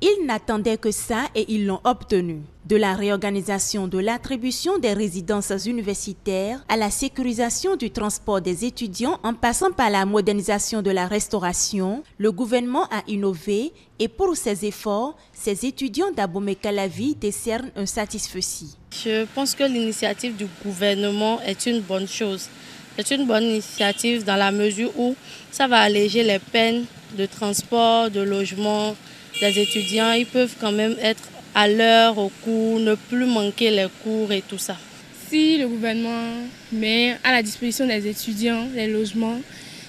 Ils n'attendaient que ça et ils l'ont obtenu. De la réorganisation de l'attribution des résidences universitaires à la sécurisation du transport des étudiants en passant par la modernisation de la restauration, le gouvernement a innové et pour ces efforts, ces étudiants d'Abomey-Calavi décernent un satisfecit. Je pense que l'initiative du gouvernement est une bonne chose. C'est une bonne initiative dans la mesure où ça va alléger les peines de transport, de logement des étudiants. Ils peuvent quand même être à l'heure au cours, ne plus manquer les cours et tout ça. Si le gouvernement met à la disposition des étudiants les logements,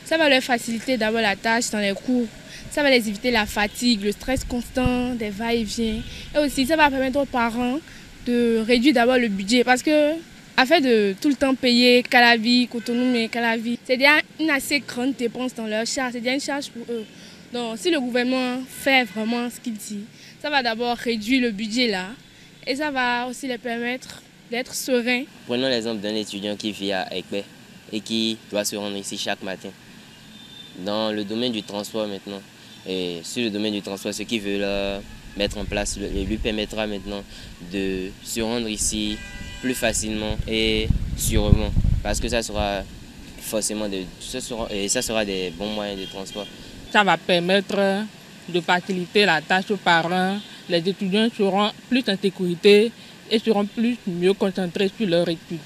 ça va leur faciliter d'abord la tâche dans les cours. Ça va les éviter la fatigue, le stress constant, des va-et-vient. Et aussi, ça va permettre aux parents de réduire d'abord le budget parce que afin de tout le temps payer Calavi, Cotonou et Calavi, c'est déjà une assez grande dépense dans leur charge, c'est déjà une charge pour eux. Donc si le gouvernement fait vraiment ce qu'il dit, ça va d'abord réduire le budget là et ça va aussi les permettre d'être sereins. Prenons l'exemple d'un étudiant qui vit à Ekbe et qui doit se rendre ici chaque matin. Dans le domaine du transport maintenant, et sur le domaine du transport, ce qu'il veut mettre en place lui permettra maintenant de se rendre ici plus facilement et sûrement, parce que ça sera forcément ça sera des bons moyens de transport. Ça va permettre de faciliter la tâche aux parents. Les étudiants seront plus en sécurité et seront mieux concentrés sur leurs études.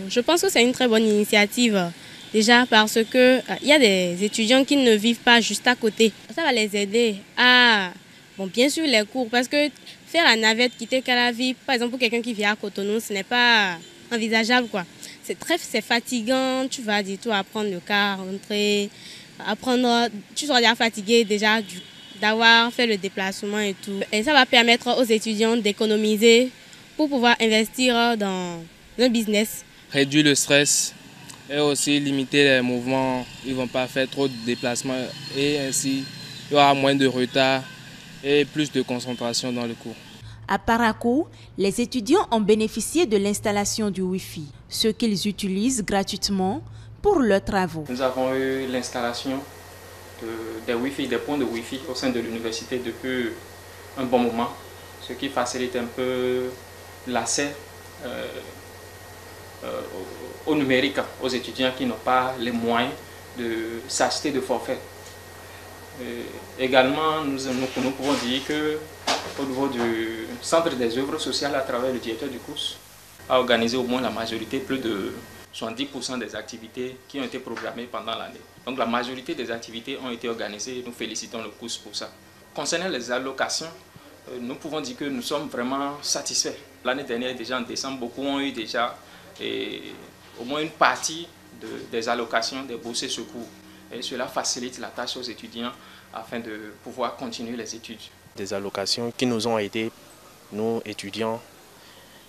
Je pense que c'est une très bonne initiative. Déjà parce qu'il y a des étudiants qui ne vivent pas juste à côté. Ça va les aider à, bien sûr les cours, parce que faire la navette, quitter Calavi, par exemple pour quelqu'un qui vit à Cotonou, ce n'est pas envisageable, quoi. C'est fatigant, tu vas du tout apprendre le car, rentrer, tu seras déjà fatigué déjà d'avoir fait le déplacement et tout. Et ça va permettre aux étudiants d'économiser pour pouvoir investir dans un business. Réduire le stress et aussi limiter les mouvements. Ils ne vont pas faire trop de déplacements et ainsi il y aura moins de retard et plus de concentration dans le cours. À Parakou, les étudiants ont bénéficié de l'installation du Wi-Fi, ce qu'ils utilisent gratuitement pour leurs travaux. Nous avons eu l'installation des Wi-Fi, des points de Wi-Fi au sein de l'université depuis un bon moment, ce qui facilite un peu l'accès au numérique aux étudiants qui n'ont pas les moyens de s'acheter de forfait. Également, nous pouvons dire qu'au niveau du centre des œuvres sociales, à travers le directeur du cours, a organisé au moins la majorité, plus de 70% des activités qui ont été programmées pendant l'année. Donc la majorité des activités ont été organisées, nous félicitons le cours pour ça. Concernant les allocations, nous pouvons dire que nous sommes vraiment satisfaits. L'année dernière, déjà en décembre, beaucoup ont eu déjà au moins une partie des allocations des bourses et secours. Et cela facilite la tâche aux étudiants afin de pouvoir continuer les études. Des allocations qui nous ont aidés, nous étudiants,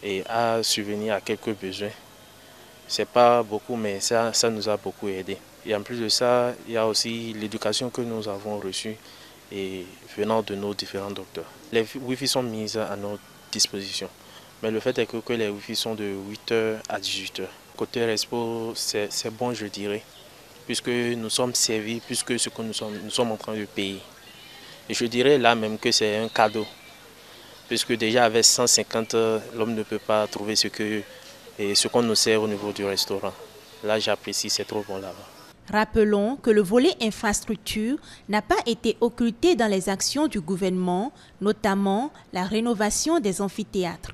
et à subvenir à quelques besoins. C'est pas beaucoup, mais ça nous a beaucoup aidé. Et en plus de ça, il y a aussi l'éducation que nous avons reçue et venant de nos différents docteurs. Les Wi-Fi sont mis à notre disposition. Mais le fait est que les Wi-Fi sont de 8h à 18h. Côté Respo, c'est bon, je dirais, puisque nous sommes servis, puisque ce que nous sommes en train de payer. Et je dirais là même que c'est un cadeau, puisque déjà avec 150, l'homme ne peut pas trouver ce qu'on nous sert au niveau du restaurant. Là, j'apprécie, c'est trop bon là-bas. Rappelons que le volet infrastructure n'a pas été occulté dans les actions du gouvernement, notamment la rénovation des amphithéâtres.